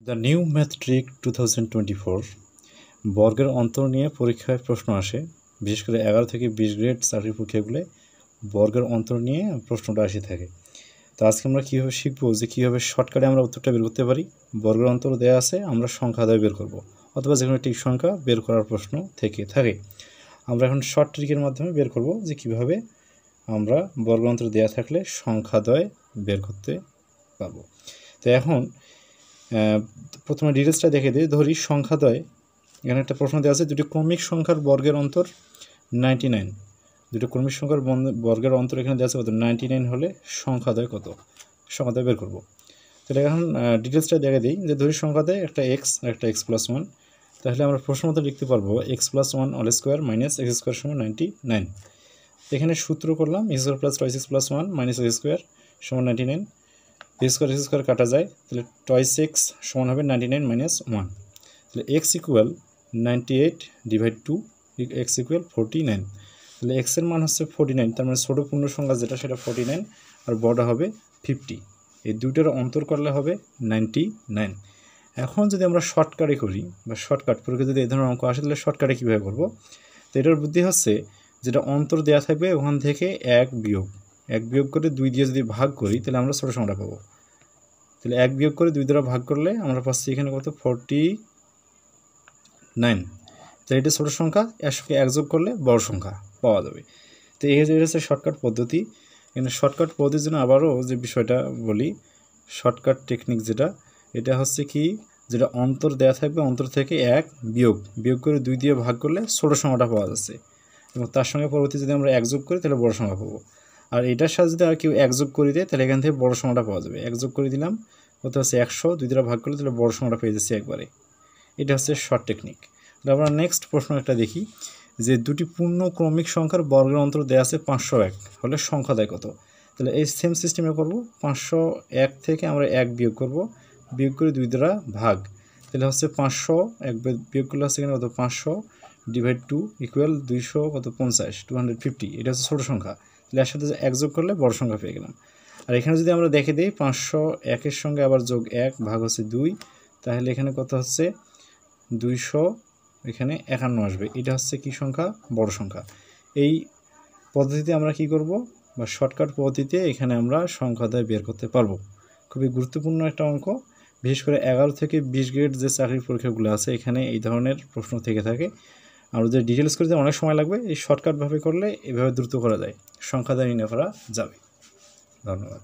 The new math trick 2024 বর্গের অন্তর নিয়ে পরীক্ষায় প্রশ্ন আসে। বিশেষ করে 11 থেকে 20 গ্রেড চাকরির পরীক্ষাগুলো বর্গের অন্তর নিয়ে প্রশ্নটা আসে থাকে। তো আজকে আমরা কীভাবে শিখবো যে কীভাবে শর্টকাটে আমরা উত্তরটা বের করতে পারি। বর্গের অন্তর দেওয়া আছে, আমরা সংখ্যা দ্বয় বের করব, অথবা যে কোনো একটি সংখ্যা বের করার প্রশ্ন থেকে থাকে। আমরা এখন শর্ট ট্রিকের মাধ্যমে বের করব যে কীভাবে আমরা বর্গের অন্তর দেওয়া থাকলে সংখ্যা দ্বয় বের করতে পারবো। তো এখন প্রথমে ডিটেলসটা দেখে দিই। ধরি সংখ্যাদ্বয়, এখানে একটা প্রশ্ন দেওয়া আছে, দুটি ক্রমিক সংখ্যার বর্গের অন্তর 99। দুটি ক্রমিক সংখ্যার বর্গের অন্তর এখানে দেওয়া আছে কত, 99 হলে সংখ্যাদ্বয় কত, সংখ্যাদ্বয় বের করব। তাহলে এখন ডিটেলসটা দেখে দিই যে ধরি সংখ্যাদ্বয় একটা এক্স আর একটা এক্স প্লাস 1, তাহলে আমরা প্রশ্ন মতো লিখতে পারবো x plus 1 all square minus x square সমান 99। এখানে সূত্র করলাম x square plus toys x plus 1 minus x square সমান 99। এক্স স্কোয়ার কাটা যায়, তাহলে টয়েস এক্স সমান হবে 99 মাইনাস 1। তাহলে x equal 98 divide 2, x equal 49। তাহলে এক্সের মান হচ্ছে 49, তার মানে ছোটো পূর্ণ সংখ্যা যেটা সেটা 49 আর বড় হবে 50। এই দুটোর অন্তর করলে হবে 99। এখন যদি আমরা শর্টকাটে করি বা শর্টকাট পরীক্ষা যদি এই ধরনের অঙ্ক আসে তাহলে শর্টকাটে কীভাবে করবো। তো এটার বুদ্ধি হচ্ছে যেটা অন্তর দেওয়া থাকবে ওখান থেকে এক বিয়োগ করে 2 দিয়ে যদি ভাগ করি তাহলে আমরা ছোটো সংখ্যাটা পাবো। তাহলে 1 বিয়োগ করে 2 দ্বারা ভাগ করলে আমরা পাচ্ছি এখানে কত, 49। তাহলে এটা ছোটো সংখ্যা, এর সঙ্গে 1 যোগ করলে বড় সংখ্যা পাওয়া যাবে। তো এই হচ্ছে শর্টকাট পদ্ধতি। কিন্তু শর্টকাট পদ্ধতির জন্য আবারও যে বিষয়টা বলি, শর্টকাট টেকনিক যেটা, এটা হচ্ছে কি, যেটা অন্তর দেওয়া থাকবে অন্তর থেকে 1 বিয়োগ করে 2 দিয়ে ভাগ করলে ছোটো সংখ্যাটা পাওয়া যাচ্ছে, এবং তার সঙ্গে পরবর্তী যদি আমরা 1 যোগ করি তাহলে বড় সংখ্যা পাবো। আর এটার সাথে যদি আর কেউ 1 যোগ করে দেয় তাহলে এখান থেকে বড় সংখ্যাটা পাওয়া যাবে। 1 যোগ করে দিলাম, কত হচ্ছে 100, 2 দ্বারা ভাগ করলে তাহলে বড় সংখ্যাটা পেয়ে যাচ্ছে একবারে। এটা হচ্ছে শর্ট টেকনিক। তাহলে আমরা নেক্সট প্রশ্ন একটা দেখি যে দুটি পূর্ণ ক্রমিক সংখ্যার বর্গের অন্তর দেওয়া আছে 501 হলে সংখ্যাদ্বয় কত। তাহলে এই সেম সিস্টেমে করব, 501 থেকে আমরা 1 বিয়োগ করব, বিয়োগ করে 2 দ্বারা ভাগ, তাহলে হচ্ছে 501 বিয়োগ করলে হচ্ছে এখানে কত, 500 ডিভাইড 2 ইকুয়াল 200 কত, 50, 250। এটা হচ্ছে ছোটো সংখ্যা। তাহলে এর সাথে 1 যোগ করলে বড় সংখ্যা পেয়ে গেলাম। আর এখানে যদি আমরা দেখে দিই 501-এর সঙ্গে আবার যোগ 1 ভাগ হচ্ছে 2, তাহলে এখানে কত হচ্ছে 200, এখানে 51 আসবে। এটা হচ্ছে কি সংখ্যা, বড় সংখ্যা। এই পদ্ধতিতে আমরা কি করব, বা শর্টকাট পদ্ধতিতে এখানে আমরা সংখ্যাদ্বয় বের করতে পারবো। খুবই গুরুত্বপূর্ণ একটা অঙ্ক। বিশেষ করে 11 থেকে 20 গ্রেড যে চাকরির পরীক্ষাগুলো আছে এখানে এই ধরনের প্রশ্ন থেকে থাকে। আমরা যে ডিটেলস করতে অনেক সময় লাগবে, এই শর্টকাটভাবে করলে এভাবে দ্রুত করা যায়, সংখ্যাদ্বয় নির্ণয় করা যাবে। ধন্যবাদ।